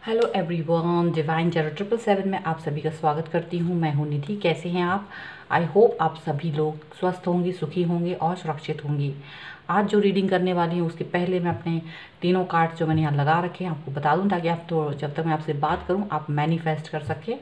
Hello everyone, divine tarot 777 में आप सभी का स्वागत करती हूँ। मैं हूँ निधि। कैसे हैं आप? आई होप आप सभी लोग स्वस्थ होंगे, सुखी होंगे और सुरक्षित होंगे। आज जो रीडिंग करने वाली हूँ उसके पहले मैं अपने तीनों कार्ड जो मैंने यहाँ लगा रखे हैं आपको बता दूँ, ताकि आप तो जब तक मैं आपसे बात करूँ आप मैनिफेस्ट कर सकें।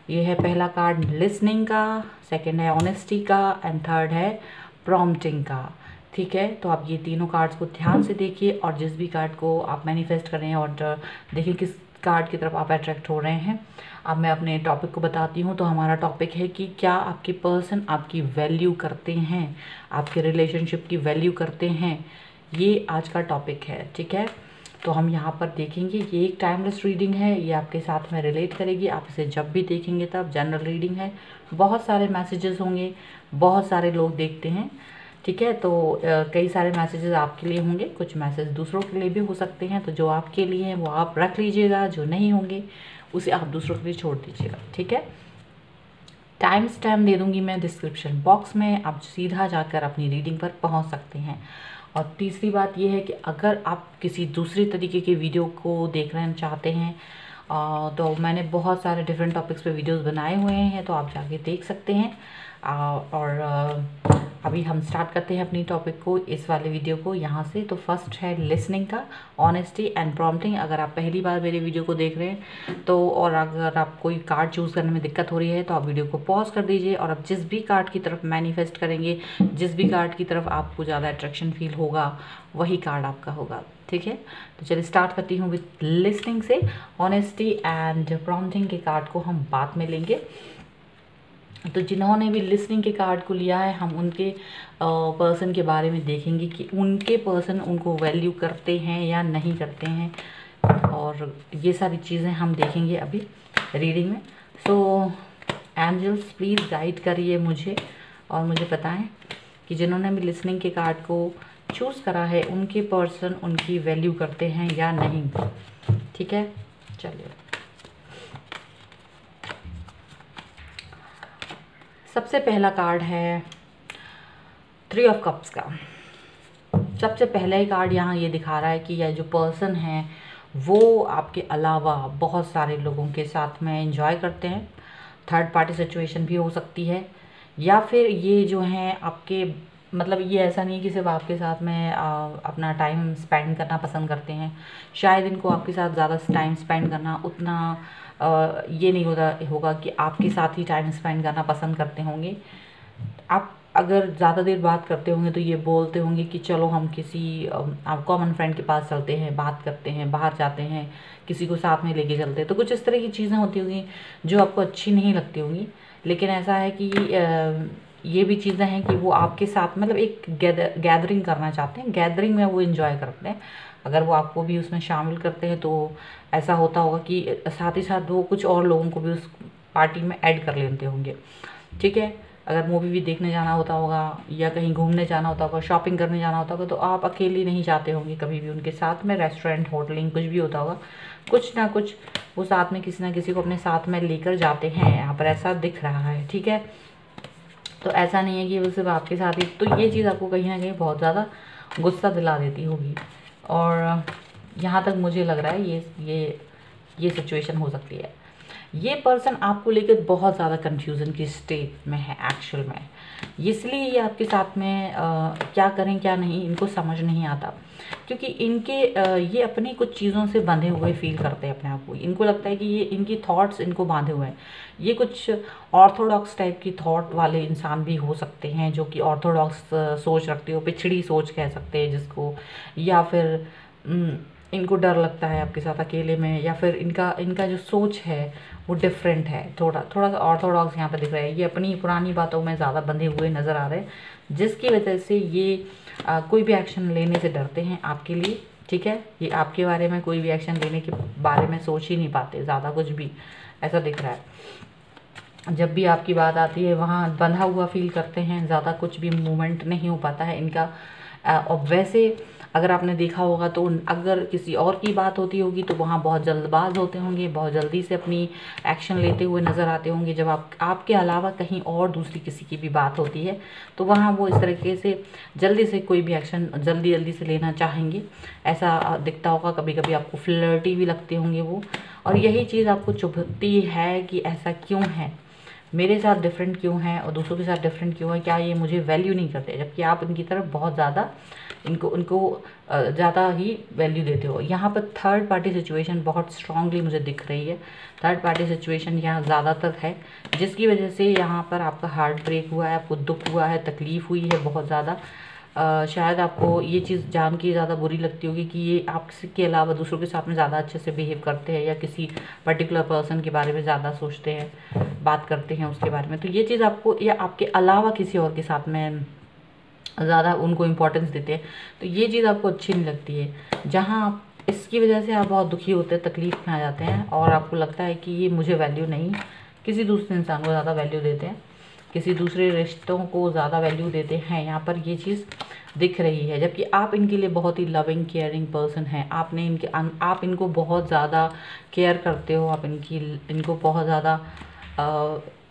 ये है पहला कार्ड लिसनिंग का, सेकेंड है ऑनेस्टी का एंड थर्ड है प्रॉम्प्टिंग का। ठीक है, तो आप ये तीनों कार्ड्स को ध्यान से देखिए और जिस भी कार्ड को आप मैनिफेस्ट कर रहे हैं और देखिए किस कार्ड की तरफ आप अट्रैक्ट हो रहे हैं। अब मैं अपने टॉपिक को बताती हूँ। तो हमारा टॉपिक है कि क्या आपके पर्सन आपकी वैल्यू करते हैं, आपके रिलेशनशिप की वैल्यू करते हैं। ये आज का टॉपिक है। ठीक है, तो हम यहाँ पर देखेंगे। ये एक टाइमलेस रीडिंग है, ये आपके साथ में रिलेट करेगी। आप इसे जब भी देखेंगे तब जनरल रीडिंग है, बहुत सारे मैसेजेस होंगे, बहुत सारे लोग देखते हैं। ठीक है, तो कई सारे मैसेजेस आपके लिए होंगे, कुछ मैसेज दूसरों के लिए भी हो सकते हैं। तो जो आपके लिए हैं वो आप रख लीजिएगा, जो नहीं होंगे उसे आप दूसरों के लिए छोड़ दीजिएगा। ठीक है, टाइम स्टैम्प दे दूंगी मैं डिस्क्रिप्शन बॉक्स में, आप सीधा जाकर अपनी रीडिंग पर पहुंच सकते हैं। और तीसरी बात यह है कि अगर आप किसी दूसरी तरीके के वीडियो को देखना चाहते हैं तो मैंने बहुत सारे डिफरेंट टॉपिक्स पे वीडियोस बनाए हुए हैं, तो आप जाके देख सकते हैं। और अभी हम स्टार्ट करते हैं अपनी टॉपिक को, इस वाले वीडियो को यहाँ से। तो फर्स्ट है लिसनिंग का, ऑनेस्टी एंड प्रॉम्प्टिंग। अगर आप पहली बार मेरे वीडियो को देख रहे हैं तो, और अगर आप कोई कार्ड चूज़ करने में दिक्कत हो रही है तो आप वीडियो को पॉज कर दीजिए और आप जिस भी कार्ड की तरफ मैनिफेस्ट करेंगे, जिस भी कार्ड की तरफ आपको ज़्यादा अट्रैक्शन फील होगा वही कार्ड आपका होगा। ठीक है, तो चलिए स्टार्ट करती हूँ विथ लिसनिंग से। ऑनेस्टी एंड प्रॉम्प्टिंग के कार्ड को हम बाद में लेंगे। तो जिन्होंने भी लिसनिंग के कार्ड को लिया है, हम उनके पर्सन के बारे में देखेंगे कि उनके पर्सन उनको वैल्यू करते हैं या नहीं करते हैं, और ये सारी चीज़ें हम देखेंगे अभी रीडिंग में। सो एंजल्स प्लीज़ गाइड करिए मुझे और मुझे बताएं कि जिन्होंने भी लिसनिंग के कार्ड को चूज़ करा है उनके पर्सन उनकी वैल्यू करते हैं या नहीं। ठीक है, चलिए सबसे पहला कार्ड है 3 ऑफ कप्स का। सबसे पहला ही कार्ड यहाँ ये दिखा रहा है कि यह जो पर्सन है वो आपके अलावा बहुत सारे लोगों के साथ में एंजॉय करते हैं। थर्ड पार्टी सिचुएशन भी हो सकती है, या फिर ये जो हैं आपके, मतलब ये ऐसा नहीं कि सिर्फ आपके साथ में अपना टाइम स्पेंड करना पसंद करते हैं। शायद इनको आपके साथ ज़्यादा टाइम स्पेंड करना उतना ये नहीं होगा कि आपके साथ ही टाइम स्पेंड करना पसंद करते होंगे। आप अगर ज़्यादा देर बात करते होंगे तो ये बोलते होंगे कि चलो हम किसी आप कॉमन फ्रेंड के पास चलते हैं, बात करते हैं, बाहर जाते हैं, किसी को साथ में लेके चलते हैं। तो कुछ इस तरह की चीज़ें होती होंगी जो आपको अच्छी नहीं लगती होंगी, लेकिन ऐसा है कि ये भी चीज़ें हैं कि वो आपके साथ मतलब एक गैदरिंग करना चाहते हैं, गैदरिंग में वो इन्जॉय करते हैं। अगर वो आपको भी उसमें शामिल करते हैं तो ऐसा होता होगा कि साथ ही साथ वो कुछ और लोगों को भी उस पार्टी में ऐड कर लेते होंगे। ठीक है, अगर मूवी भी देखने जाना होता होगा या कहीं घूमने जाना होता होगा, शॉपिंग करने जाना होता होगा, तो आप अकेले नहीं जाते होंगे कभी भी, उनके साथ में रेस्टोरेंट, होटलिंग कुछ भी होता होगा, कुछ ना कुछ वो साथ में किसी ना किसी को अपने साथ में लेकर जाते हैं। यहाँ पर ऐसा दिख रहा है। ठीक है, तो ऐसा नहीं है कि वो सिर्फ आपके साथ ही। तो ये चीज़ आपको कहीं ना कहीं बहुत ज़्यादा गुस्सा दिला देती होगी, और यहाँ तक मुझे लग रहा है ये सिचुएशन हो सकती है। ये पर्सन आपको लेकर बहुत ज़्यादा कंफ्यूजन की स्टेट में है एक्चुअल में, इसलिए ये आपके साथ में क्या करें क्या नहीं इनको समझ नहीं आता, क्योंकि इनके ये अपनी कुछ चीज़ों से बंधे हुए फील करते हैं अपने आप को। इनको लगता है कि ये इनकी थॉट्स इनको बांधे हुए हैं। ये कुछ ऑर्थोडॉक्स टाइप की थॉट वाले इंसान भी हो सकते हैं, जो कि ऑर्थोडॉक्स सोच रखते हो, पिछड़ी सोच कह सकते हैं जिसको, या फिर इनको डर लगता है आपके साथ अकेले में, या फिर इनका जो सोच है वो डिफरेंट है, थोड़ा सा ऑर्थोडॉक्स यहाँ पे दिख रहा है। ये अपनी पुरानी बातों में ज़्यादा बंधे हुए नज़र आ रहे हैं, जिसकी वजह से ये कोई भी एक्शन लेने से डरते हैं आपके लिए। ठीक है, ये आपके बारे में कोई भी एक्शन लेने के बारे में सोच ही नहीं पाते ज़्यादा कुछ भी, ऐसा दिख रहा है। जब भी आपकी बात आती है वहाँ बंधा हुआ फील करते हैं, ज़्यादा कुछ भी मूवमेंट नहीं हो पाता है इनका। और वैसे अगर आपने देखा होगा तो अगर किसी और की बात होती होगी तो वहाँ बहुत जल्दबाज होते होंगे, बहुत जल्दी से अपनी एक्शन लेते हुए नज़र आते होंगे। जब आपके अलावा कहीं और दूसरी किसी की भी बात होती है तो वहाँ वो इस तरीके से जल्दी से कोई भी एक्शन जल्दी जल्दी से लेना चाहेंगे, ऐसा दिखता होगा। कभी कभी आपको फ्लर्टी भी लगते होंगे वो, और यही चीज़ आपको चुभती है कि ऐसा क्यों है, मेरे साथ डिफरेंट क्यों है और दूसरों के साथ डिफरेंट क्यों है, क्या ये मुझे वैल्यू नहीं करते, जबकि आप इनकी तरफ बहुत ज़्यादा उनको ज़्यादा ही वैल्यू देते हो। यहाँ पर थर्ड पार्टी सिचुएशन बहुत स्ट्रांगली मुझे दिख रही है। थर्ड पार्टी सिचुएशन यहाँ ज़्यादातर है, जिसकी वजह से यहाँ पर आपका हार्ट ब्रेक हुआ है, आपको दुख हुआ है, तकलीफ़ हुई है बहुत ज़्यादा। शायद आपको ये चीज़ जान के ज़्यादा बुरी लगती होगी कि ये आपके अलावा दूसरों के साथ में ज़्यादा अच्छे से बिहेव करते हैं या किसी पर्टिकुलर पर्सन के बारे में ज़्यादा सोचते हैं, बात करते हैं उसके बारे में। तो ये चीज़ आपको या आपके अलावा किसी और के साथ में ज़्यादा उनको इम्पोर्टेंस देते हैं, तो ये चीज़ आपको अच्छी नहीं लगती है। जहाँ आप इसकी वजह से आप बहुत दुखी होते हैं, तकलीफ़ में आ जाते हैं और आपको लगता है कि ये मुझे वैल्यू नहीं, किसी दूसरे इंसान को ज़्यादा वैल्यू देते हैं, किसी दूसरे रिश्तों को ज़्यादा वैल्यू देते हैं। यहाँ पर ये चीज़ दिख रही है, जबकि आप इनके लिए बहुत ही लविंग केयरिंग पर्सन हैं। आप इनको बहुत ज़्यादा केयर करते हो, आप इनको बहुत ज़्यादा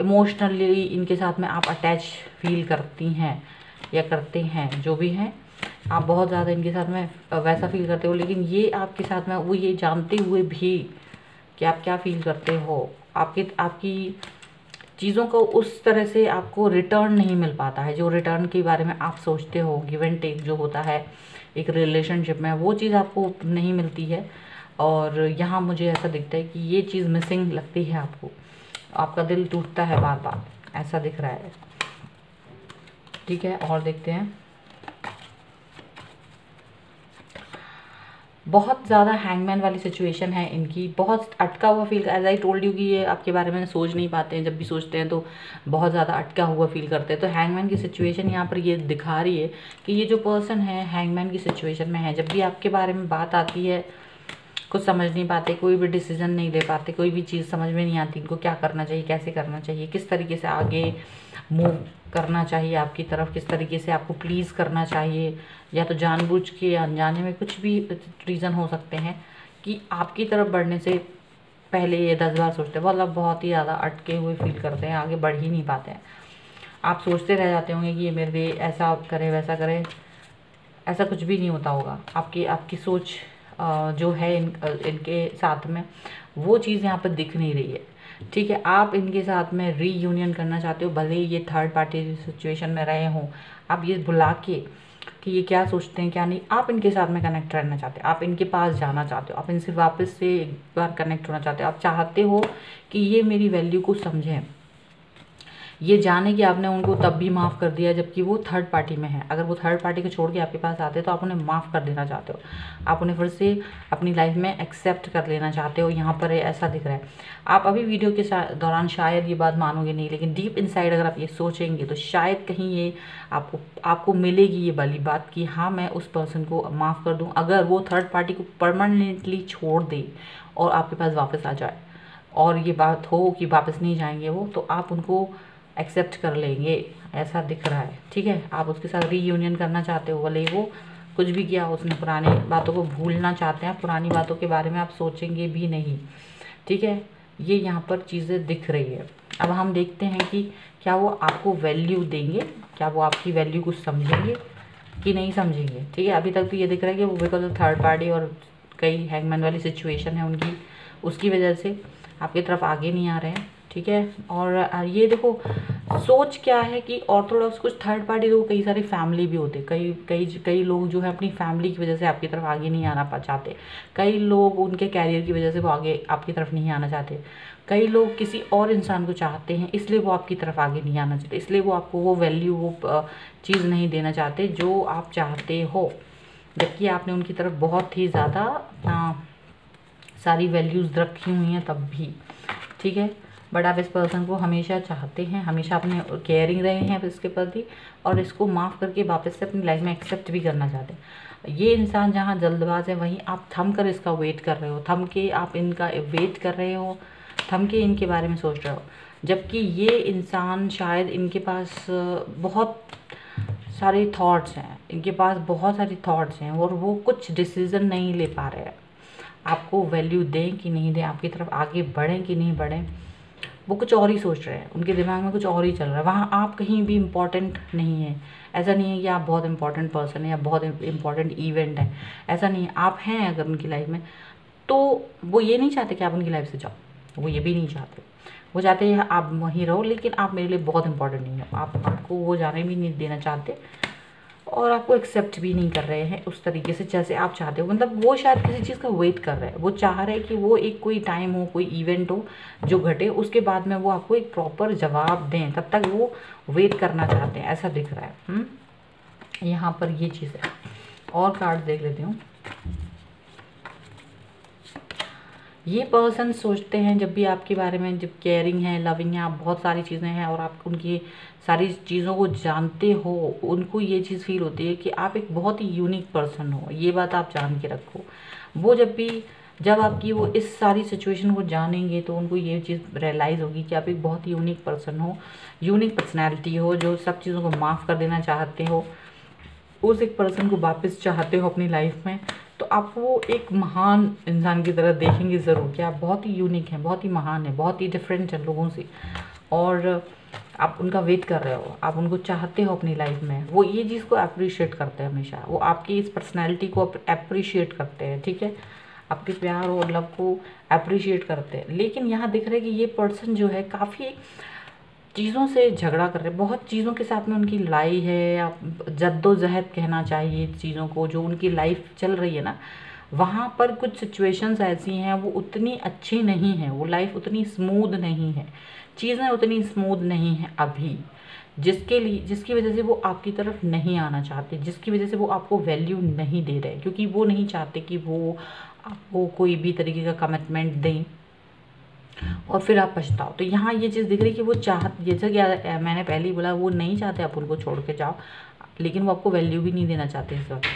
इमोशनली इनके साथ में आप अटैच फील करती हैं या करते हैं, जो भी हैं आप बहुत ज़्यादा इनके साथ में वैसा फील करते हो। लेकिन ये आपके साथ में वो ये जानते हुए भी कि आप क्या फील करते हो, आपकी चीज़ों को उस तरह से आपको रिटर्न नहीं मिल पाता है, जो रिटर्न के बारे में आप सोचते हो। गिव एंड टेक जो होता है एक रिलेशनशिप में, वो चीज़ आपको नहीं मिलती है। और यहाँ मुझे ऐसा दिखता है कि ये चीज़ मिसिंग लगती है आपको, आपका दिल टूटता है बार बार, ऐसा दिख रहा है। ठीक है, और देखते हैं। बहुत ज़्यादा हैंगमैन वाली सिचुएशन है इनकी, बहुत अटका हुआ feel, as I told you कि ये आपके बारे में सोच नहीं पाते हैं, जब भी सोचते हैं तो बहुत ज़्यादा अटका हुआ फील करते हैं। तो हैंगमैन की सिचुएशन यहाँ पर ये दिखा रही है कि ये जो पर्सन है हैंगमैन की सिचुएशन में है। जब भी आपके बारे में बात आती है कुछ समझ नहीं पाते, कोई भी डिसीजन नहीं ले पाते, कोई भी चीज़ समझ में नहीं आती इनको, क्या करना चाहिए, कैसे करना चाहिए, किस तरीके से आगे मूव करना चाहिए आपकी तरफ, किस तरीके से आपको प्लीज़ करना चाहिए, या तो जानबूझ के या अनजाने में, कुछ भी रीज़न हो सकते हैं कि आपकी तरफ बढ़ने से पहले ये 10 बार सोचते हैं। मतलब बहुत ही ज़्यादा अटके हुए फील करते हैं, आगे बढ़ ही नहीं पाते हैं। आप सोचते रह जाते होंगे कि ये मेरे लिए ऐसा करे वैसा करे, ऐसा कुछ भी नहीं होता होगा। आपकी सोच जो है इनके साथ में, वो चीज़ यहाँ पर दिख नहीं रही है। ठीक है, आप इनके साथ में रीयूनियन करना चाहते हो, भले ही ये थर्ड पार्टी सिचुएशन में रहे हों। आप ये भुला के कि ये क्या सोचते हैं क्या नहीं, आप इनके साथ में कनेक्ट रहना चाहते हो, आप इनके पास जाना चाहते हो, आप इनसे वापस से एक बार कनेक्ट होना चाहते हो। आप चाहते हो कि ये मेरी वैल्यू को समझें, ये जाने कि आपने उनको तब भी माफ़ कर दिया जबकि वो थर्ड पार्टी में है। अगर वो थर्ड पार्टी को छोड़ के आपके पास आते तो आप उन्हें माफ़ कर देना चाहते हो, आप उन्हें फिर से अपनी लाइफ में एक्सेप्ट कर लेना चाहते हो। यहाँ पर ऐसा दिख रहा है। आप अभी वीडियो के दौरान शायद ये बात मानोगे नहीं, लेकिन डीप इनसाइड अगर आप ये सोचेंगे तो शायद कहीं ये आपको मिलेगी ये वाली बात कि हाँ मैं उस पर्सन को माफ़ कर दूँ। अगर वो थर्ड पार्टी को परमानेंटली छोड़ दे और आपके पास वापस आ जाए और ये बात हो कि वापस नहीं जाएंगे वो, तो आप उनको एक्सेप्ट कर लेंगे, ऐसा दिख रहा है। ठीक है, आप उसके साथ रीयूनियन करना चाहते हो, भले वो कुछ भी किया उसने, पुरानी बातों को भूलना चाहते हैं, पुरानी बातों के बारे में आप सोचेंगे भी नहीं। ठीक है, ये यहाँ पर चीज़ें दिख रही है। अब हम देखते हैं कि क्या वो आपको वैल्यू देंगे, क्या वो आपकी वैल्यू को समझेंगे कि नहीं समझेंगे। ठीक है, अभी तक तो ये दिख रहा है कि वो बिकॉज ऑफ थर्ड पार्टी और कई हैंगमैन वाली सिचुएशन है उनकी, उसकी वजह से आपकी तरफ आगे नहीं आ रहे हैं। ठीक है, और ये देखो सोच क्या है कि ऑर्थोडॉक्स कुछ थर्ड पार्टी, तो कई सारी फैमिली भी होते, कई लोग जो है अपनी फैमिली की वजह से आपकी तरफ आगे नहीं आना चाहते, कई लोग उनके कैरियर की वजह से वो आगे आपकी तरफ नहीं आना चाहते, कई लोग किसी और इंसान को चाहते हैं इसलिए वो आपकी तरफ आगे नहीं आना चाहते, इसलिए वो आपको वो वैल्यू वो चीज़ नहीं देना चाहते जो आप चाहते हो, जबकि आपने उनकी तरफ बहुत ही ज़्यादा सारी वैल्यूज़ रखी हुई हैं तब भी। ठीक है, बट आप इस पर्सन को हमेशा चाहते हैं, हमेशा अपने केयरिंग रहे हैं इसके प्रति, और इसको माफ़ करके वापस से अपनी लाइफ में एक्सेप्ट भी करना चाहते हैं। ये इंसान जहाँ जल्दबाज है वहीं आप थम कर इसका वेट कर रहे हो, थम के आप इनका वेट कर रहे हो, थम के इनके बारे में सोच रहे हो, जबकि ये इंसान शायद इनके पास बहुत सारे थॉट्स हैं, इनके पास बहुत सारे थॉट्स हैं और वो कुछ डिसीज़न नहीं ले पा रहे हैं। आपको वैल्यू दें कि नहीं दें, आपकी तरफ आगे बढ़ें कि नहीं बढ़ें, वो कुछ और ही सोच रहे हैं, उनके दिमाग में कुछ और ही चल रहा है। वहाँ आप कहीं भी इम्पॉर्टेंट नहीं है। ऐसा नहीं है कि आप बहुत इंपॉर्टेंट पर्सन है या बहुत इंपॉर्टेंट इवेंट है, ऐसा नहीं है। आप हैं अगर उनकी लाइफ में, तो वो ये नहीं चाहते कि आप उनकी लाइफ से जाओ, वो ये भी नहीं चाहते। वो चाहते हैं आप वहीं रहो, लेकिन आप मेरे लिए बहुत इंपॉर्टेंट नहीं हो। आपको वो जाने भी नहीं देना चाहते और आपको एक्सेप्ट भी नहीं कर रहे हैं उस तरीके से जैसे आप चाहते हो। मतलब वो शायद किसी चीज़ का वेट कर रहे हैं, वो चाह रहे हैं कि वो एक कोई टाइम हो, कोई इवेंट हो जो घटे, उसके बाद में वो आपको एक प्रॉपर जवाब दें, तब तक वो वेट करना चाहते हैं, ऐसा दिख रहा है। यहाँ पर ये चीज़ है। और कार्ड देख लेती हूँ। ये पर्सन सोचते हैं जब भी आपके बारे में, जब केयरिंग है, लविंग है, आप बहुत सारी चीज़ें हैं और आप उनकी सारी चीज़ों को जानते हो, उनको ये चीज़ फील होती है कि आप एक बहुत ही यूनिक पर्सन हो। ये बात आप जान के रखो। वो जब आपकी वो इस सारी सिचुएशन को जानेंगे तो उनको ये चीज़ रियलाइज़ होगी कि आप एक बहुत ही यूनिक पर्सन हो, यूनिक पर्सनैलिटी हो, जो सब चीज़ों को माफ़ कर देना चाहते हो, उस एक पर्सन को वापस चाहते हो अपनी लाइफ में। तो आप वो एक महान इंसान की तरह देखेंगे ज़रूर कि आप बहुत ही यूनिक हैं, बहुत ही महान हैं, बहुत ही डिफरेंट हैं लोगों से, और आप उनका वेट कर रहे हो, आप उनको चाहते हो अपनी लाइफ में। वो ये चीज़ को अप्रिशिएट करते हैं हमेशा, वो आपकी इस पर्सनैलिटी को अप्रिशिएट करते हैं, ठीक है, आपके प्यार और लव को अप्रिशिएट करते हैं। लेकिन यहाँ दिख रहा है कि ये पर्सन जो है काफ़ी चीज़ों से झगड़ा कर रहे हैं, बहुत चीज़ों के साथ में उनकी लड़ाई है, या जद्दोजहद कहना चाहिए चीज़ों को, जो उनकी लाइफ चल रही है ना, वहाँ पर कुछ सिचुएशंस ऐसी हैं, वो उतनी अच्छी नहीं है, वो लाइफ उतनी स्मूथ नहीं है, चीज़ें उतनी स्मूथ नहीं हैं अभी, जिसकी वजह से वो आपकी तरफ नहीं आना चाहते, जिसकी वजह से वो आपको वैल्यू नहीं दे रहे, क्योंकि वो नहीं चाहते कि वो आपको कोई भी तरीके का कमिटमेंट दें और फिर आप पछताओ। तो यहाँ ये चीज़ दिख रही है कि वो जैसा कि मैंने पहले ही बोला, वो नहीं चाहते आप उनको छोड़ के जाओ, लेकिन वो आपको वैल्यू भी नहीं देना चाहते इस वक्त।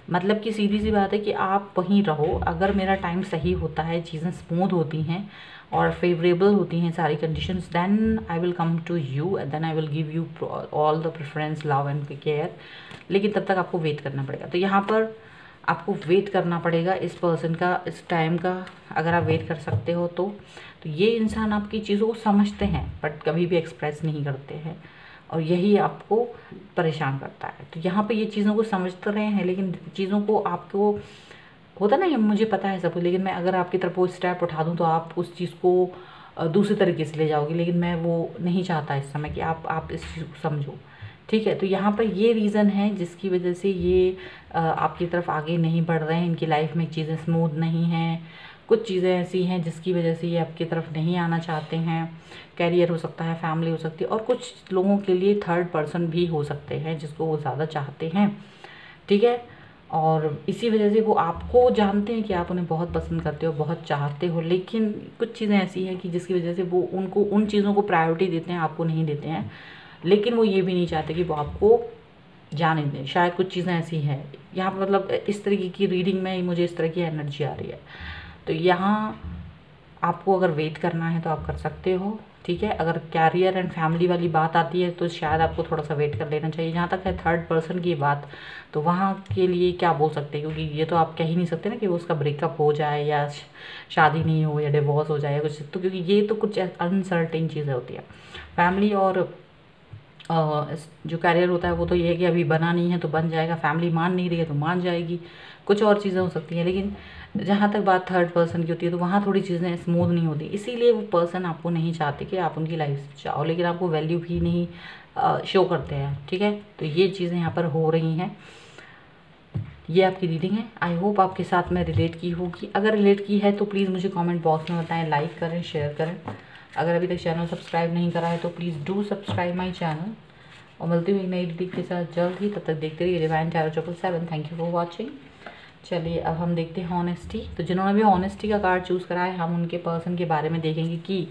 मतलब कि सीधी सी बात है कि आप वहीं रहो, अगर मेरा टाइम सही होता है, चीज़ें स्मूथ होती हैं और फेवरेबल होती हैं सारी conditions, then I will come to you, then I will give you all the preference, love and care. लेकिन तब तक आपको वेट करना पड़ेगा। तो यहाँ पर आपको वेट करना पड़ेगा इस पर्सन का, इस टाइम का। अगर आप वेट कर सकते हो तो ये इंसान आपकी चीज़ों को समझते हैं बट कभी भी एक्सप्रेस नहीं करते हैं, और यही आपको परेशान करता है। तो यहाँ पे ये चीज़ों को समझ तो रहे हैं, लेकिन चीज़ों को आपको होता ना, ये मुझे पता है सब कुछ, लेकिन मैं अगर आपकी तरफ वो स्टेप उठा दूँ तो आप उस चीज़ को दूसरे तरीके से ले जाओगे। लेकिन मैं वो नहीं चाहता इस समय कि आप इस चीज़ को समझो, ठीक है। तो यहाँ पर ये रीज़न है जिसकी वजह से ये आपकी तरफ आगे नहीं बढ़ रहे हैं, इनकी लाइफ में चीज़ें स्मूथ नहीं हैं, कुछ चीज़ें ऐसी हैं जिसकी वजह से ये आपकी तरफ नहीं आना चाहते हैं। कैरियर हो सकता है, फैमिली हो सकती है, और कुछ लोगों के लिए थर्ड पर्सन भी हो सकते हैं जिसको वो ज़्यादा चाहते हैं, ठीक है। और इसी वजह से वो आपको जानते हैं कि आप उन्हें बहुत पसंद करते हो, बहुत चाहते हो, लेकिन कुछ चीज़ें ऐसी हैं कि जिसकी वजह से वो उनको उन चीज़ों को प्रायोरिटी देते हैं, आपको नहीं देते हैं। लेकिन वो ये भी नहीं चाहते कि वो आपको जाने दें। शायद कुछ चीज़ें ऐसी हैं यहाँ पर, मतलब इस तरीके की रीडिंग में मुझे इस तरह की एनर्जी आ रही है। तो यहाँ आपको अगर वेट करना है तो आप कर सकते हो, ठीक है। अगर कैरियर एंड फैमिली वाली बात आती है तो शायद आपको थोड़ा सा वेट कर लेना चाहिए। जहाँ तक है थर्ड पर्सन की बात, तो वहाँ के लिए क्या बोल सकते हैं, क्योंकि ये तो आप कह ही नहीं सकते ना कि उसका ब्रेकअप हो जाए या शादी नहीं हो या डिवोर्स हो जाए या कुछ, तो क्योंकि ये तो कुछ अनसर्टेन चीज़ें होती है। फैमिली और जो कैरियर होता है वो तो ये है कि अभी बना नहीं है तो बन जाएगा, फैमिली मान नहीं रही है तो मान जाएगी, कुछ और चीज़ें हो सकती हैं। लेकिन जहाँ तक बात थर्ड पर्सन की होती है तो वहाँ थोड़ी चीज़ें स्मूथ नहीं होती, इसीलिए वो पर्सन आपको नहीं चाहते कि आप उनकी लाइफ से जाओ, लेकिन आपको वैल्यू भी नहीं शो करते हैं, ठीक है। तो ये चीज़ें यहाँ पर हो रही हैं। ये आपकी रीडिंग है, आई होप आपके साथ में रिलेट की होगी। अगर रिलेट की है तो प्लीज़ मुझे कमेंट बॉक्स में बताएं, लाइक करें, शेयर करें। अगर अभी तक चैनल सब्सक्राइब नहीं करा है तो please do subscribe my channel. और मिलती हूँ एक नई रीडिंग के साथ जल्द ही, तब तक देखते रहिए divine tarot 777। Thank you for watching. चलिए अब हम देखते हैं ऑनेस्टी। तो जिन्होंने भी ऑनेस्टी का कार्ड चूज़ करा है, हम उनके पर्सन के बारे में देखेंगे कि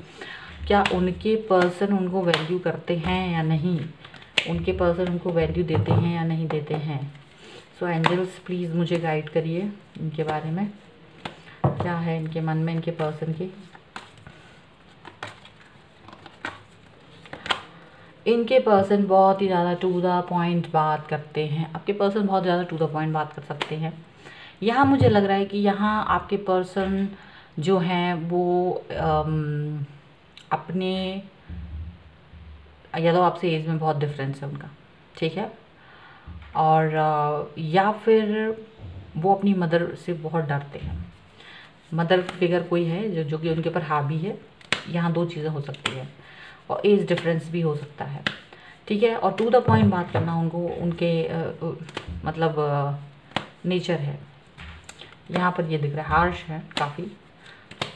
क्या उनके पर्सन उनको वैल्यू करते हैं या नहीं, उनके पर्सन उनको वैल्यू देते हैं या नहीं देते हैं। सो एंजल्स प्लीज़ मुझे गाइड करिए इनके बारे में, क्या है इनके मन में, इनके पर्सन के। इनके पर्सन बहुत ही ज़्यादा टू द पॉइंट बात करते हैं, आपके पर्सन बहुत ज़्यादा टू द पॉइंट बात कर सकते हैं। यहाँ मुझे लग रहा है कि यहाँ आपके पर्सन जो हैं वो अपने, या तो आपसे एज में बहुत डिफरेंस है उनका, ठीक है, और या फिर वो अपनी मदर से बहुत डरते हैं। मदर फिगर कोई है जो कि उनके ऊपर हावी है। यहाँ दो चीज़ें हो सकती है, और एज डिफरेंस भी हो सकता है, ठीक है। और टू द पॉइंट बात करना उनको उनके मतलब नेचर है। यहाँ पर ये दिख रहा है हार्श है, काफ़ी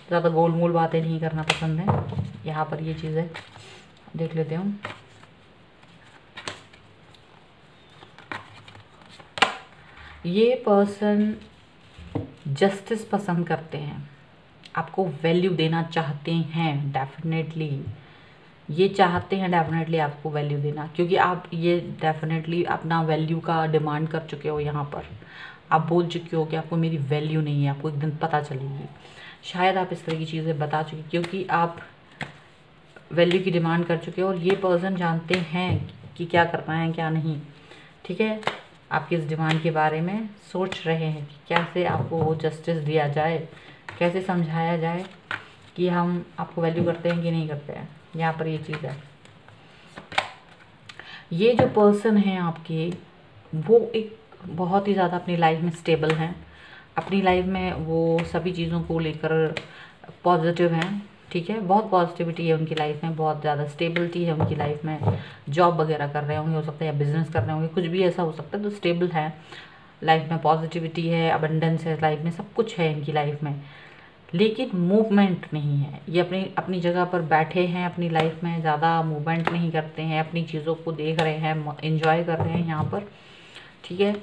ज़्यादा गोल मोल बातें नहीं करना पसंद है। यहाँ पर ये चीज़ें देख लेते हैं हम। ये पर्सन जस्टिस पसंद करते हैं, आपको वैल्यू देना चाहते हैं डेफिनेटली, ये चाहते हैं डेफिनेटली आपको वैल्यू देना, क्योंकि आप ये डेफिनेटली अपना वैल्यू का डिमांड कर चुके हो। यहाँ पर आप बोल चुके हो कि आपको मेरी वैल्यू नहीं है, आपको एक दिन पता चलेगी। शायद आप इस तरह की चीज़ें बता चुके, क्योंकि आप वैल्यू की डिमांड कर चुके हो, और ये पर्सन जानते हैं कि क्या करना है क्या नहीं, ठीक है। आपकी इस डिमांड के बारे में सोच रहे हैं कि कैसे आपको वो जस्टिस दिया जाए, कैसे समझाया जाए कि हम आपको वैल्यू करते हैं कि नहीं करते हैं। यहाँ पर ये चीज़ है। ये जो पर्सन हैं आपके, वो एक बहुत ही ज़्यादा अपनी लाइफ में स्टेबल हैं, अपनी लाइफ में वो सभी चीज़ों को लेकर पॉजिटिव हैं, ठीक है। बहुत पॉजिटिविटी है उनकी लाइफ में, बहुत ज़्यादा स्टेबिलिटी है उनकी लाइफ में। जॉब वगैरह कर रहे होंगे, हो सकता है, या बिजनेस कर रहे होंगे, कुछ भी ऐसा हो सकता है। तो स्टेबल है लाइफ में, पॉजिटिविटी है, अबंडेंस है लाइफ में, सब कुछ है इनकी लाइफ में, लेकिन मूवमेंट नहीं है। ये अपनी अपनी जगह पर बैठे हैं अपनी लाइफ में, ज़्यादा मूवमेंट नहीं करते हैं, अपनी चीज़ों को देख रहे हैं, एंजॉय कर रहे हैं यहाँ पर, ठीक है।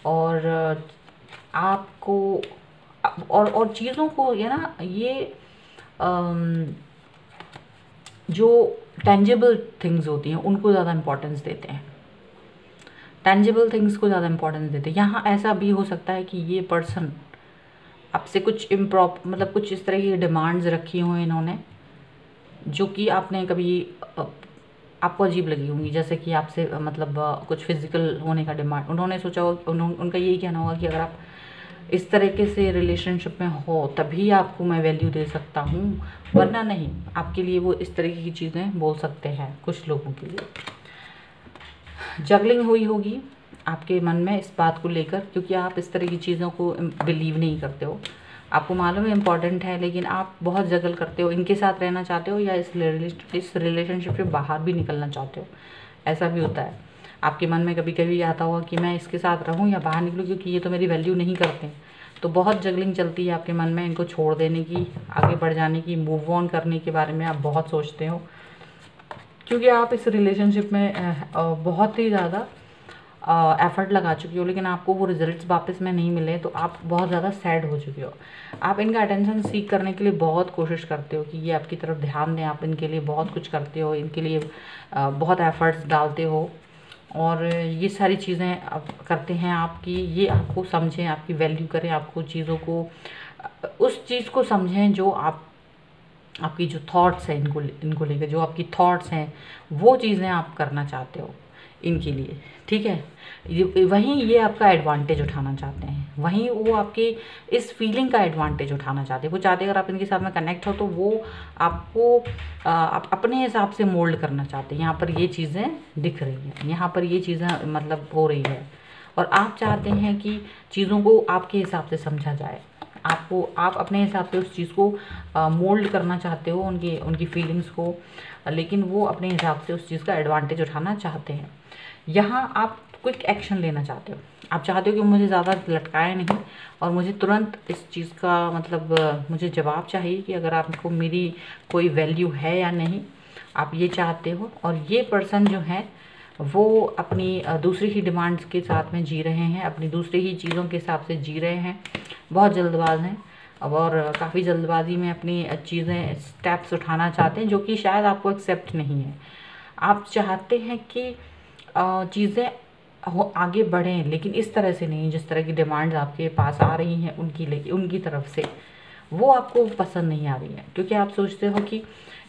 और आपको और चीज़ों को, ये ना, ये जो टेंजिबल थिंग्स होती हैं उनको ज़्यादा इम्पोर्टेंस देते हैं, टेंजिबल थिंग्स को ज़्यादा इम्पोर्टेंस देते हैं। यहाँ ऐसा भी हो सकता है कि ये पर्सन आपसे कुछ मतलब कुछ इस तरह की डिमांड्स रखी हुई इन्होंने, जो कि आपने कभी आपको अजीब लगी होंगी। जैसे कि आपसे मतलब कुछ फिजिकल होने का डिमांड उन्होंने सोचा हो, उनका यही कहना होगा कि अगर आप इस तरीके से रिलेशनशिप में हो तभी आपको मैं वैल्यू दे सकता हूँ, वरना नहीं। आपके लिए वो इस तरीके की चीज़ें बोल सकते हैं कुछ लोगों के लिए। जगलिंग हुई होगी आपके मन में इस बात को लेकर, क्योंकि आप इस तरह की चीज़ों को बिलीव नहीं करते हो। आपको मालूम है इम्पॉर्टेंट है, लेकिन आप बहुत जगल करते हो, इनके साथ रहना चाहते हो या इस रिलेशनशिप से बाहर भी निकलना चाहते हो। ऐसा भी होता है, आपके मन में कभी कभी आता होगा कि मैं इसके साथ रहूं या बाहर निकलूं, क्योंकि ये तो मेरी वैल्यू नहीं करते। तो बहुत जगलिंग चलती है आपके मन में, इनको छोड़ देने की, आगे बढ़ जाने की, मूव ऑन करने के बारे में आप बहुत सोचते हो, क्योंकि आप इस रिलेशनशिप में बहुत ही ज़्यादा एफर्ट लगा चुकी हो, लेकिन आपको वो रिजल्ट्स वापस में नहीं मिले, तो आप बहुत ज़्यादा सैड हो चुके हो। आप इनका अटेंशन सीख करने के लिए बहुत कोशिश करते हो कि ये आपकी तरफ ध्यान दें, आप इनके लिए बहुत कुछ करते हो, इनके लिए बहुत एफर्ट्स डालते हो, और ये सारी चीज़ें आप करते हैं आपकी, ये आपको समझें, आपकी वैल्यू करें, आपको चीज़ों को, उस चीज़ को समझें जो आपकी जो थॉट्स हैं इनको लेकर, जो आपकी थॉट्स हैं वो चीज़ें आप करना चाहते हो इनके लिए, ठीक है। वहीं ये आपका एडवांटेज उठाना चाहते हैं, वहीं वो आपके इस फीलिंग का एडवांटेज उठाना चाहते हैं। वो चाहते हैं अगर आप इनके साथ में कनेक्ट हो तो वो आपको आप अपने हिसाब से मोल्ड करना चाहते हैं। यहाँ पर ये चीज़ें दिख रही हैं, यहाँ पर ये चीज़ें मतलब हो रही है, और आप चाहते हैं कि चीज़ों को आपके हिसाब से समझा जाए, आप अपने हिसाब से उस चीज़ को मोल्ड करना चाहते हो, उनकी फीलिंग्स को, लेकिन वो अपने हिसाब से उस चीज़ का एडवांटेज उठाना चाहते हैं। यहाँ आप क्विक एक्शन लेना चाहते हो, आप चाहते हो कि मुझे ज़्यादा लटकाए नहीं, और मुझे तुरंत इस चीज़ का मतलब मुझे जवाब चाहिए कि अगर आपको मेरी कोई वैल्यू है या नहीं, आप ये चाहते हो। और ये पर्सन जो है वो अपनी दूसरी ही डिमांड्स के साथ में जी रहे हैं, अपनी दूसरी ही चीज़ों के हिसाब से जी रहे हैं, बहुत जल्दबाज हैं, और काफ़ी जल्दबाजी में अपनी चीज़ें स्टेप्स उठाना चाहते हैं, जो कि शायद आपको एक्सेप्ट नहीं है। आप चाहते हैं कि चीज़ें आगे बढ़ें, लेकिन इस तरह से नहीं जिस तरह की डिमांड्स आपके पास आ रही हैं उनकी तरफ से, वो आपको पसंद नहीं आ रही है, क्योंकि आप सोचते हो कि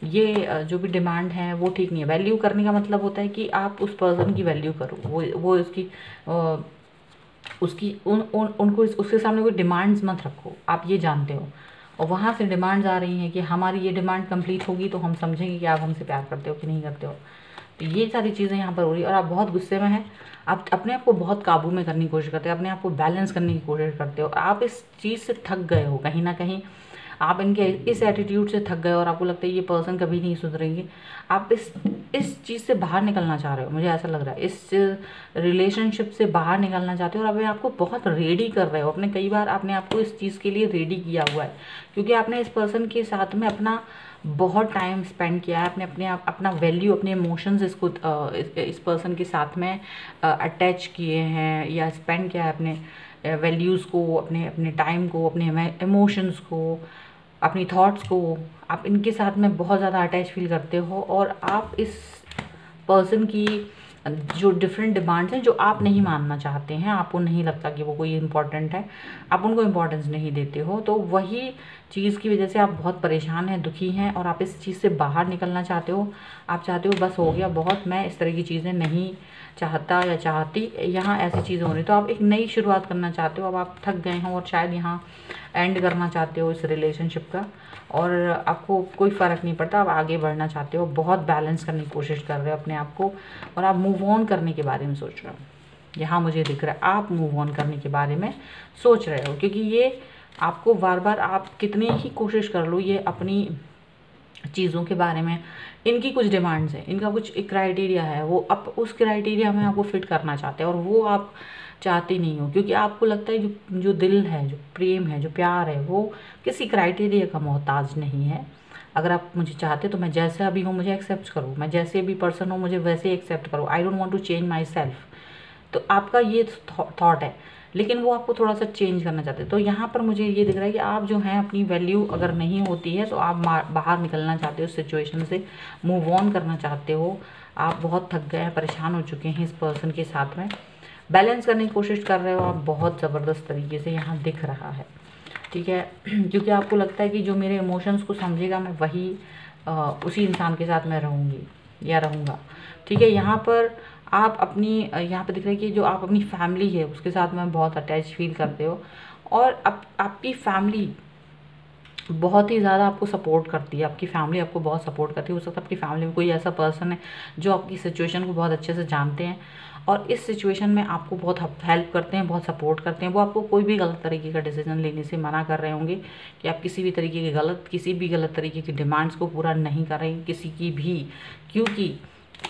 ये जो भी डिमांड है वो ठीक नहीं है। वैल्यू करने का मतलब होता है कि आप उस पर्सन की वैल्यू करो, वो उसकी उनको उसके सामने कोई डिमांड्स मत रखो, आप ये जानते हो। और वहाँ से डिमांड्स आ रही हैं कि हमारी ये डिमांड कंप्लीट होगी तो हम समझेंगे कि आप हमसे प्यार करते हो कि नहीं करते हो। तो ये सारी चीज़ें यहाँ पर हो रही है और आप बहुत गुस्से में हैं। आप अपने आप को बहुत काबू में करने की कोशिश करते हो, अपने आप को बैलेंस करने की कोशिश करते हो। आप इस चीज़ से थक गए हो कहीं ना कहीं, आप इनके इस एटीट्यूड से थक गए और आपको लगता है ये पर्सन कभी नहीं सुधरेंगे। आप इस चीज़ से बाहर निकलना चाह रहे हो, मुझे ऐसा लग रहा है। इस रिलेशनशिप से बाहर निकलना चाहते हो और अभी आपको बहुत रेडी कर रहे हो। अपने कई बार आपने आपको इस चीज़ के लिए रेडी किया हुआ है, क्योंकि आपने इस पर्सन के साथ में अपना बहुत टाइम स्पेंड किया है। आपने अपने आप अपना वैल्यू, अपने इमोशंस इस पर्सन के साथ में अटैच किए हैं या स्पेंड किया है, अपने वैल्यूज़ को, अपने टाइम को, अपने इमोशंस को, अपनी थॉट्स को। आप इनके साथ में बहुत ज़्यादा अटैच फील करते हो और आप इस पर्सन की जो डिफरेंट डिमांड्स हैं जो आप नहीं मानना चाहते हैं, आपको नहीं लगता कि वो कोई इम्पोर्टेंट है, आप उनको इम्पोर्टेंस नहीं देते हो, तो वही चीज़ की वजह से आप बहुत परेशान हैं, दुखी हैं और आप इस चीज़ से बाहर निकलना चाहते हो। आप चाहते हो बस हो गया बहुत, मैं इस तरह की चीज़ें नहीं चाहता या चाहती, यहाँ ऐसी चीज़ें हो रही, तो आप एक नई शुरुआत करना चाहते हो। अब आप थक गए हो और शायद यहाँ एंड करना चाहते हो इस रिलेशनशिप का, और आपको कोई फ़र्क नहीं पड़ता, आप आगे बढ़ना चाहते हो, बहुत बैलेंस करने की कोशिश कर रहे हो अपने आप को, और आप मूव ऑन करने के बारे में सोच रहे हो। यहाँ मुझे दिख रहा है आप मूव ऑन करने के बारे में सोच रहे हो, क्योंकि ये आपको बार बार, आप कितनी ही कोशिश कर लो, ये अपनी चीज़ों के बारे में, इनकी कुछ डिमांड्स हैं, इनका कुछ एक क्राइटेरिया है, वो अब उस क्राइटेरिया में आपको फिट करना चाहते हैं और वो आप चाहते नहीं हो, क्योंकि आपको लगता है जो दिल है, जो प्रेम है, जो प्यार है, वो किसी क्राइटेरिया का मोहताज नहीं है। अगर आप मुझे चाहते तो मैं जैसा भी हूँ मुझे एक्सेप्ट करो, मैं जैसे भी पर्सन हूँ मुझे वैसे ही एक्सेप्ट करो, I don't want to change myself. तो आपका ये थॉट है, लेकिन वो आपको थोड़ा सा चेंज करना चाहते हैं। तो यहाँ पर मुझे ये दिख रहा है कि आप जो हैं अपनी वैल्यू अगर नहीं होती है तो आप बाहर निकलना चाहते हो उस सिचुएशन से, मूव ऑन करना चाहते हो। आप बहुत थक गए हैं, परेशान हो चुके हैं इस पर्सन के साथ में, बैलेंस करने की कोशिश कर रहे हो आप बहुत ज़बरदस्त तरीके से, यहाँ दिख रहा है, ठीक है। क्योंकि आपको लगता है कि जो मेरे इमोशंस को समझेगा मैं वही उसी इंसान के साथ मैं रहूँगी या रहूँगा, ठीक है। यहाँ पर आप अपनी, यहाँ पे दिख रहा है कि जो आप अपनी फैमिली है उसके साथ में बहुत अटैच फील करते हो, और आपकी फैमिली बहुत ही ज़्यादा आपको सपोर्ट करती है, आपकी फैमिली आपको बहुत सपोर्ट करती है। हो सकता है आपकी फैमिली में कोई ऐसा पर्सन है जो आपकी सिचुएशन को बहुत अच्छे से जानते हैं और इस सिचुएशन में आपको बहुत हेल्प करते हैं, बहुत सपोर्ट करते हैं। वो आपको कोई भी गलत तरीके का डिसीजन लेने से मना कर रहे होंगे कि आप किसी भी तरीके के किसी भी गलत तरीके की डिमांड्स को पूरा नहीं करें किसी की भी, क्योंकि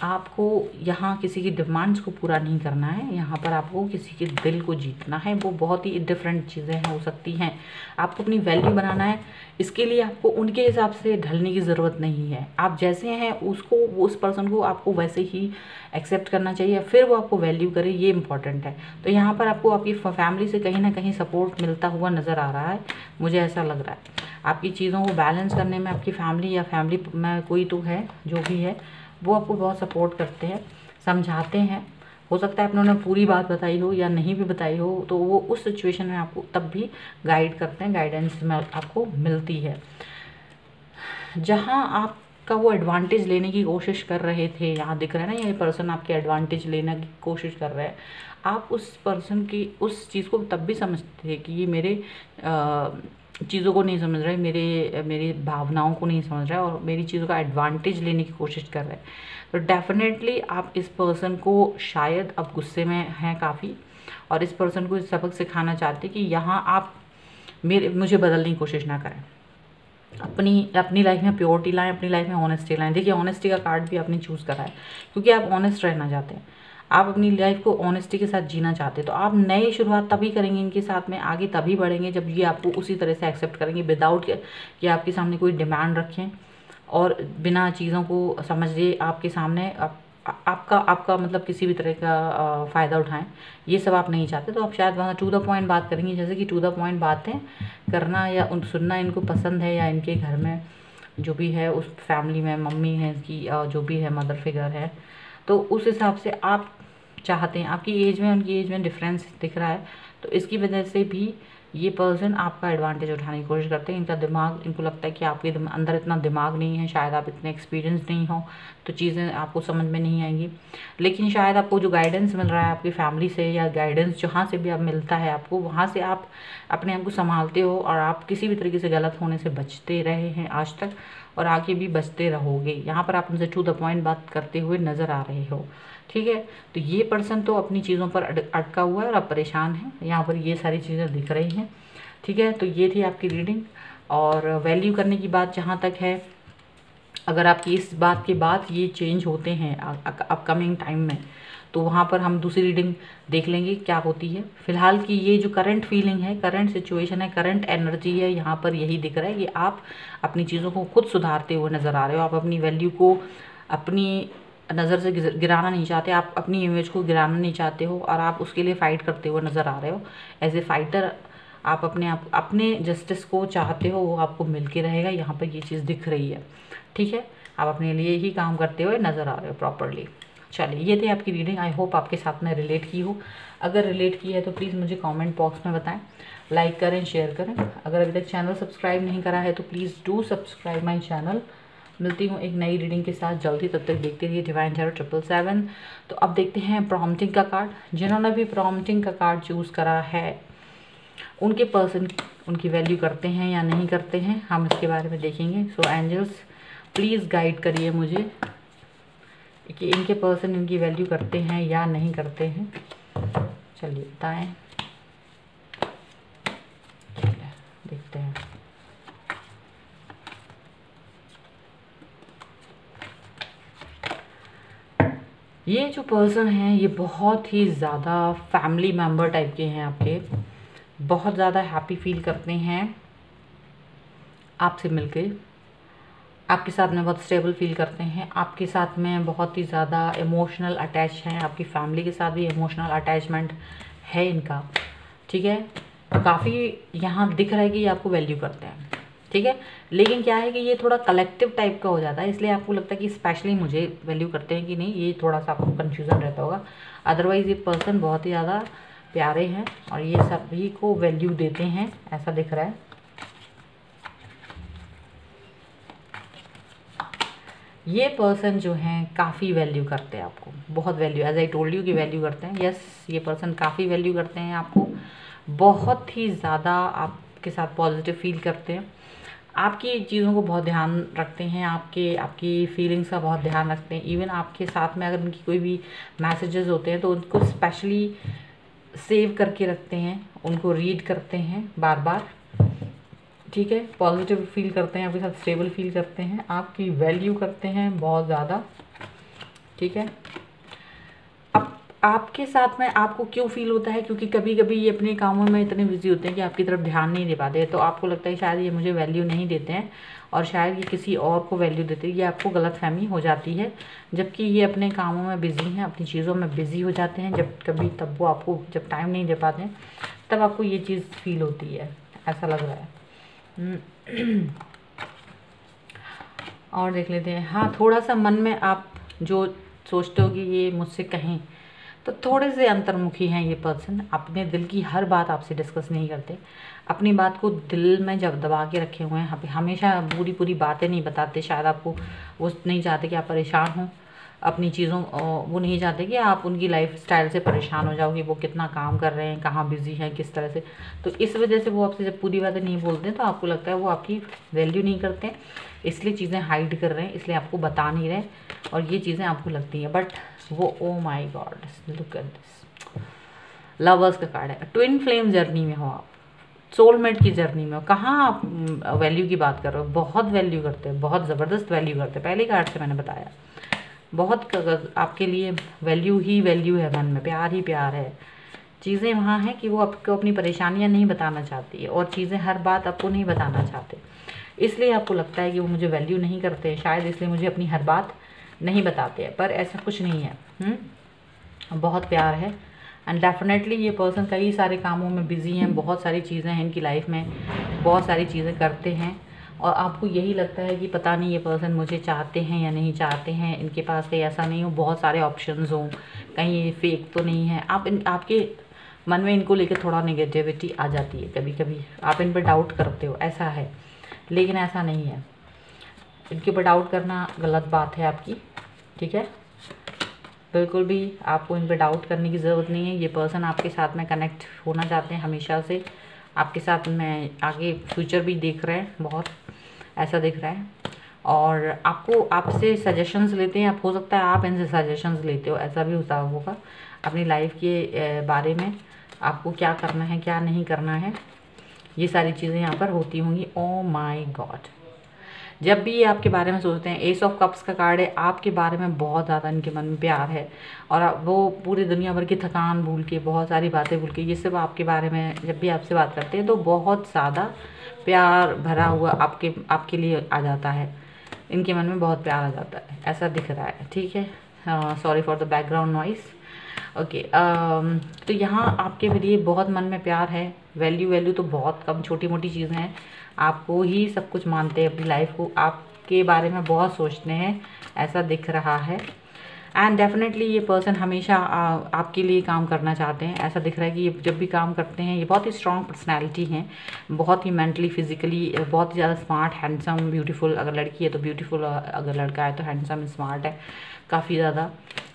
आपको यहाँ किसी की डिमांड्स को पूरा नहीं करना है, यहाँ पर आपको किसी के दिल को जीतना है। वो बहुत ही डिफरेंट चीज़ें हो सकती हैं। आपको अपनी वैल्यू बनाना है, इसके लिए आपको उनके हिसाब से ढलने की ज़रूरत नहीं है। आप जैसे हैं उसको, उस पर्सन को आपको वैसे ही एक्सेप्ट करना चाहिए, फिर वो आपको वैल्यू करे, ये इंपॉर्टेंट है। तो यहाँ पर आपको आपकी फैमिली से कहीं ना कहीं सपोर्ट मिलता हुआ नज़र आ रहा है, मुझे ऐसा लग रहा है। आपकी चीज़ों को बैलेंस करने में आपकी फैमिली या फैमिली में कोई तो है, जो भी है वो आपको बहुत सपोर्ट करते हैं, समझाते हैं। हो सकता है आपने उन्हें पूरी बात बताई हो या नहीं भी बताई हो, तो वो उस सिचुएशन में आपको तब भी गाइड करते हैं, गाइडेंस में आपको मिलती है। जहाँ आपका वो एडवांटेज लेने की कोशिश कर रहे थे, यहाँ दिख रहा है ना, ये पर्सन आपके एडवांटेज लेने की कोशिश कर रहे हैं। आप उस पर्सन की उस चीज़ को तब भी समझते थे कि ये मेरे चीज़ों को नहीं समझ रहे, मेरी भावनाओं को नहीं समझ रहा है और मेरी चीज़ों का एडवांटेज लेने की कोशिश कर रहे हैं। तो डेफिनेटली आप इस पर्सन को शायद अब गुस्से में हैं काफ़ी, और इस पर्सन को इस सबक सिखाना चाहते कि यहाँ आप मुझे बदलने की कोशिश ना करें, अपनी लाइफ में प्योरिटी लाएं, अपनी लाइफ में ऑनेस्टी लाएं। देखिए ऑनेस्टी का कार्ड भी आपने चूज़ करा है, क्योंकि आप ऑनेस्ट रहना चाहते हैं, आप अपनी लाइफ को ऑनेस्टी के साथ जीना चाहते हैं। तो आप नई शुरुआत तभी करेंगे इनके साथ में, आगे तभी बढ़ेंगे जब ये आपको उसी तरह से एक्सेप्ट करेंगे, विदाउट कि आपके सामने कोई डिमांड रखें और बिना चीज़ों को समझे आपके सामने आपका मतलब किसी भी तरह का फ़ायदा उठाएं। ये सब आप नहीं चाहते, तो आप शायद वहाँ टू द पॉइंट बात करेंगे, जैसे कि टू द पॉइंट बातें करना या सुनना इनको पसंद है, या इनके घर में जो भी है, उस फैमिली में मम्मी है कि जो भी है मदर फिगर है, तो उस हिसाब से आप चाहते हैं। आपकी एज में उनकी एज में डिफरेंस दिख रहा है, तो इसकी वजह से भी ये पर्सन आपका एडवांटेज उठाने की कोशिश करते हैं। इनका दिमाग, इनको लगता है कि आपके अंदर इतना दिमाग नहीं है, शायद आप इतने एक्सपीरियंस नहीं हो, तो चीज़ें आपको समझ में नहीं आएंगी। लेकिन शायद आपको जो गाइडेंस मिल रहा है आपकी फैमिली से, या गाइडेंस जहाँ से भी आप मिलता है आपको, वहाँ से आप अपने आप को संभालते हो और आप किसी भी तरीके से गलत होने से बचते रहे हैं आज तक, और आगे भी बचते रहोगे। यहाँ पर आप उनसे टू द पॉइंट बात करते हुए नज़र आ रहे हो, ठीक है। तो ये पर्सन तो अपनी चीज़ों पर अटका हुआ है और आप परेशान हैं, यहाँ पर ये सारी चीज़ें दिख रही हैं, ठीक है। तो ये थी आपकी रीडिंग। और वैल्यू करने की बात जहाँ तक है, अगर आपकी इस बात के बाद ये चेंज होते हैं अपकमिंग टाइम में, तो वहाँ पर हम दूसरी रीडिंग देख लेंगे क्या होती है। फिलहाल की ये जो करंट फीलिंग है, करंट सिचुएशन है, करंट एनर्जी है, यहाँ पर यही दिख रहा है कि आप अपनी चीज़ों को खुद सुधारते हुए नज़र आ रहे हो। आप अपनी वैल्यू को अपनी नज़र से गिराना नहीं चाहते, आप अपनी इमेज को गिराना नहीं चाहते हो, और आप उसके लिए फ़ाइट करते हुए नज़र आ रहे हो। एज ए फाइटर आप अपने जस्टिस को चाहते हो, वो आपको मिल के रहेगा। यहाँ पर ये चीज़ दिख रही है, ठीक है। आप अपने लिए ही काम करते हुए नज़र आ रहे हो प्रॉपरली। चलिए, ये थी आपकी रीडिंग। आई होप आपके साथ में रिलेट की हो। अगर रिलेट की है तो प्लीज़ मुझे कमेंट बॉक्स में बताएं, लाइक करें, शेयर करें। अगर अभी तक चैनल सब्सक्राइब नहीं करा है तो please do subscribe my channel. मिलती हूँ एक नई रीडिंग के साथ जल्दी, तब तक देखते रहिए डिवाइन टैरो 777। तो अब देखते हैं प्रॉम्प्टिंग का कार्ड। जिन्होंने भी प्रॉम्प्टिंग का कार्ड चूज़ करा है, उनके पर्सन उनकी वैल्यू करते हैं या नहीं करते हैं, हम इसके बारे में देखेंगे। सो एंजल्स प्लीज़ गाइड करिए मुझे कि इनके पर्सन इनकी वैल्यू करते हैं या नहीं करते हैं। चलिए बताएं, चलिए देखते हैं। ये जो पर्सन हैं ये बहुत ही ज़्यादा फैमिली मेम्बर टाइप के हैं आपके, बहुत ज़्यादा हैप्पी फील करते हैं आपसे मिलके, आपके साथ में बहुत स्टेबल फील करते हैं, आपके साथ में बहुत ही ज़्यादा इमोशनल अटैच हैं, आपकी फैमिली के साथ भी इमोशनल अटैचमेंट है इनका, ठीक है। तो काफ़ी यहाँ दिख रहा है कि ये आपको वैल्यू करते हैं, ठीक है। लेकिन क्या है कि ये थोड़ा कलेक्टिव टाइप का हो जाता है, इसलिए आपको लगता है कि स्पेशली मुझे वैल्यू करते हैं कि नहीं, ये थोड़ा सा आपको कन्फ्यूज़न रहता होगा। अदरवाइज़ ये पर्सन बहुत ही ज़्यादा प्यारे हैं और ये सभी को वैल्यू देते हैं, ऐसा दिख रहा है। ये पर्सन जो हैं काफ़ी वैल्यू करते हैं आपको, बहुत value, as I told you की वैल्यू करते हैं। यस, ये पर्सन काफ़ी वैल्यू करते हैं आपको, बहुत ही ज़्यादा आपके साथ पॉजिटिव फील करते हैं, आपकी चीज़ों को बहुत ध्यान रखते हैं, आपकी फीलिंग्स का बहुत ध्यान रखते हैं। इवन आपके साथ में अगर उनकी कोई भी मैसेजेस होते हैं तो उनको स्पेशली सेव करके रखते हैं, उनको रीड करते हैं बार बार, ठीक है। पॉजिटिव फील करते हैं, आपके साथ स्टेबल फील करते हैं, आपकी वैल्यू करते हैं बहुत ज़्यादा, ठीक है। अब आपके साथ में आपको क्यों फील होता है, क्योंकि कभी कभी ये अपने कामों में इतने बिजी होते हैं कि आपकी तरफ ध्यान नहीं दे पाते, तो आपको लगता है शायद ये मुझे वैल्यू नहीं देते हैं और शायद ये किसी और को वैल्यू देते हैं, ये आपको गलतफहमी हो जाती है। जबकि ये अपने कामों में बिज़ी हैं, अपनी चीज़ों में बिज़ी हो जाते हैं, जब कभी तब वो आपको जब टाइम नहीं दे पाते हैं तब आपको ये चीज़ फील होती है, ऐसा लग रहा है। और देख लेते हैं। हाँ, थोड़ा सा मन में आप जो सोचते हो कि ये मुझसे कहें, तो थोड़े से अंतर्मुखी हैं ये पर्सन, अपने दिल की हर बात आपसे डिस्कस नहीं करते, अपनी बात को दिल में जब दबा के रखे हुए हैं, हमेशा पूरी पूरी बातें नहीं बताते। शायद आपको वो नहीं चाहते कि आप परेशान हों अपनी चीज़ों, वो नहीं चाहते कि आप उनकी लाइफ स्टाइल से परेशान हो जाओ कि वो कितना काम कर रहे हैं, कहाँ बिज़ी हैं, किस तरह से। तो इस वजह से वो आपसे जब पूरी बातें नहीं बोलते हैं तो आपको लगता है वो आपकी वैल्यू नहीं करते हैं, इसलिए चीज़ें हाइड कर रहे हैं, इसलिए आपको बता नहीं रहे, और ये चीज़ें आपको लगती हैं। बट वो, oh my god, look at this, lovers का कार्ड है। ट्विन फ्लेम जर्नी में हो आप, सोलमेट की जर्नी में हो, कहाँ आप वैल्यू की बात कर रहे हो, बहुत वैल्यू करते हैं, बहुत ज़बरदस्त वैल्यू करते हैं। पहले कार्ड से मैंने बताया, बहुत आपके लिए वैल्यू ही वैल्यू है, मन में प्यार ही प्यार है। चीज़ें वहाँ हैं कि वो आपको अपनी परेशानियाँ नहीं बताना चाहती है, और चीज़ें हर बात आपको नहीं बताना चाहते, इसलिए आपको लगता है कि वो मुझे वैल्यू नहीं करते, शायद इसलिए मुझे अपनी हर बात नहीं बताते हैं। पर ऐसा कुछ नहीं है, बहुत प्यार है। एंड डेफिनेटली ये पर्सन कई सारे कामों में बिज़ी हैं, बहुत सारी चीज़ें हैं इनकी लाइफ में, बहुत सारी चीज़ें करते हैं, और आपको यही लगता है कि पता नहीं ये पर्सन मुझे चाहते हैं या नहीं चाहते हैं, इनके पास कहीं ऐसा नहीं हो बहुत सारे ऑप्शंस हों, कहीं ये फेक तो नहीं है। आपके मन में इनको लेकर थोड़ा नेगेटिविटी आ जाती है, कभी कभी आप इन पर डाउट करते हो, ऐसा है, लेकिन ऐसा नहीं है। इनके ऊपर डाउट करना गलत बात है आपकी, ठीक है। बिल्कुल भी आपको इन पर डाउट करने की ज़रूरत नहीं है। ये पर्सन आपके साथ में कनेक्ट होना चाहते हैं हमेशा से, आपके साथ में आगे फ्यूचर भी देख रहे हैं, बहुत ऐसा दिख रहा है। और आपको आपसे सजेशंस लेते हैं, आप हो सकता है आप इनसे सजेशंस लेते हो, ऐसा भी होता होगा अपनी लाइफ के बारे में, आपको क्या करना है क्या नहीं करना है, ये सारी चीज़ें यहाँ पर होती होंगी। ओ माय गॉड, जब भी ये आपके बारे में सोचते हैं, एस ऑफ कप्स का कार्ड है, आपके बारे में बहुत ज़्यादा इनके मन में प्यार है, और वो पूरी दुनिया भर की थकान भूल के, बहुत सारी बातें भूल के, ये सब आपके बारे में जब भी आपसे बात करते हैं तो बहुत ज़्यादा प्यार भरा हुआ आपके लिए आ जाता है, इनके मन में बहुत प्यार आ जाता है, ऐसा दिख रहा है, ठीक है। Sorry for the background noise. Okay, तो यहाँ आपके लिए बहुत मन में प्यार है। वैल्यू तो बहुत कम, छोटी मोटी चीज़ें हैं, आपको ही सब कुछ मानते हैं, अपनी लाइफ को आपके बारे में बहुत सोचते हैं, ऐसा दिख रहा है। एंड डेफिनेटली ये पर्सन हमेशा आपके लिए काम करना चाहते हैं, ऐसा दिख रहा है कि ये जब भी काम करते हैं, ये बहुत ही स्ट्रॉन्ग पर्सनैलिटी हैं, बहुत ही मेंटली फिजिकली बहुत ही ज़्यादा स्मार्ट, हैंडसम, ब्यूटीफुल, अगर लड़की है तो ब्यूटीफुल, अगर लड़का है तो हैंडसम स्मार्ट है काफ़ी ज़्यादा,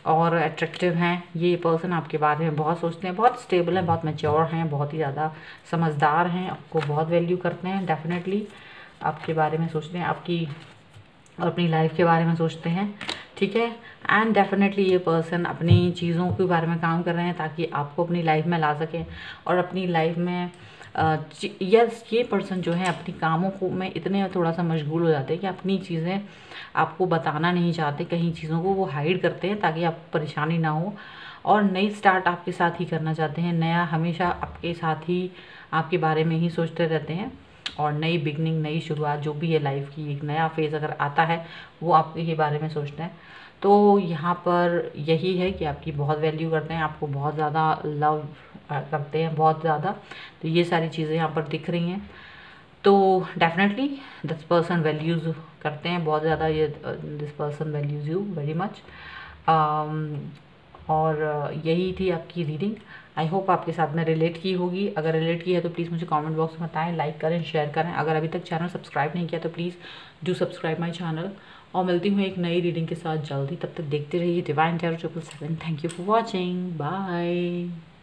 और अट्रैक्टिव हैं। ये पर्सन आपके बारे में बहुत सोचते हैं, बहुत स्टेबल हैं, बहुत मैच्योर हैं, बहुत ही ज़्यादा समझदार हैं, आपको बहुत वैल्यू करते हैं, डेफिनेटली आपके बारे में सोचते हैं, आपकी और अपनी लाइफ के बारे में सोचते हैं, ठीक है। एंड डेफिनेटली ये पर्सन अपनी चीज़ों के बारे में काम कर रहे हैं ताकि आपको अपनी लाइफ में ला सकें, और अपनी लाइफ में यस, ये पर्सन जो है अपनी कामों को में इतने थोड़ा सा मशगूल हो जाते हैं कि अपनी चीज़ें आपको बताना नहीं चाहते, कहीं चीज़ों को वो हाइड करते हैं ताकि आपको परेशानी ना हो, और नई स्टार्ट आपके साथ ही करना चाहते हैं, नया हमेशा आपके साथ ही आपके बारे में ही सोचते रहते हैं, और नई बिगनिंग, नई शुरुआत जो भी है लाइफ की, एक नया फेज़ अगर आता है वो आपके बारे में सोचते हैं। तो यहाँ पर यही है कि आपकी बहुत वैल्यू करते हैं, आपको बहुत ज़्यादा लव करते हैं, बहुत ज़्यादा, तो ये सारी चीज़ें यहाँ पर दिख रही हैं। तो डेफिनेटली दिस पर्सन वैल्यूज़ करते हैं बहुत ज़्यादा, ये this person values you very much. और यही थी आपकी रीडिंग। आई होप आपके साथ में रिलेट की होगी, अगर रिलेट की है तो प्लीज़ मुझे कमेंट बॉक्स में बताएं, लाइक करें, शेयर करें, अगर अभी तक चैनल सब्सक्राइब नहीं किया तो please do subscribe my channel. और मिलती हूँ एक नई रीडिंग के साथ जल्दी, तब तक देखते रहिए divine tarot 777। Thank you for watching, bye.